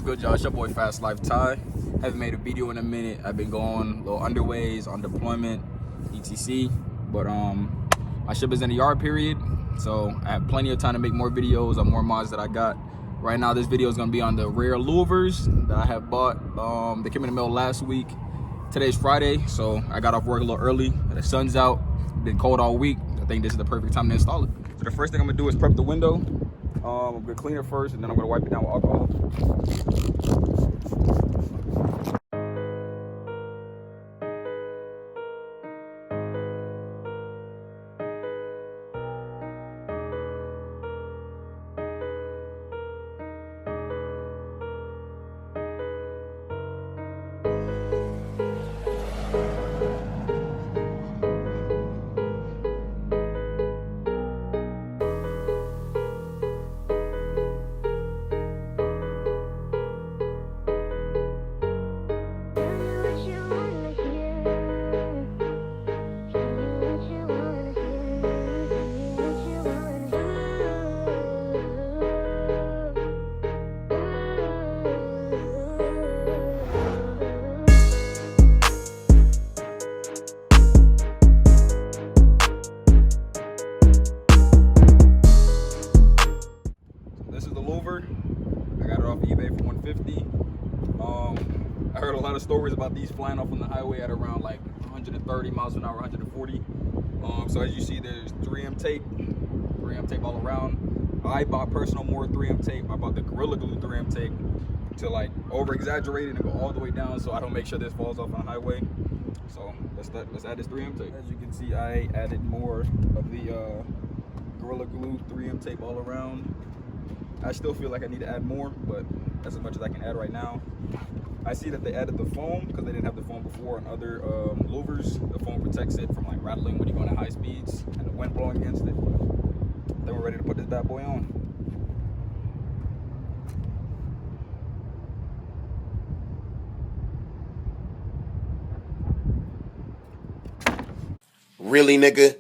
What's good, y'all? It's your boy Fast Life Ty. Haven't made a video in a minute. I've been going little underways on deployment, etc. But my ship is in the yard period, so I have plenty of time to make more videos on more mods that I got. Right now, this video is gonna be on the rare louvers that I have bought. They came in the mail last week. Today's Friday, so I got off work a little early. The sun's out. Been cold all week. I think this is the perfect time to install it. So the first thing I'm gonna do is prep the window. I'm gonna clean it first, and then I'm gonna wipe it down with alcohol. This is the louver. I got it off eBay for $150. I heard a lot of stories about these flying off on the highway at around like 130 miles an hour, 140. So as you see, there's 3M tape all around. I bought personal more 3M tape. I bought the Gorilla Glue 3M tape to like over exaggerate it and go all the way down, so I don't make sure this falls off on the highway. So let's add this 3M tape. As you can see, I added more of the Gorilla Glue 3M tape all around. I still feel like I need to add more, but that's as much as I can add right now. I see that they added the foam because they didn't have the foam before on other louvers. The foam protects it from like rattling when you're going at high speeds and the wind blowing against it. Then we're ready to put this bad boy on. Really, nigga?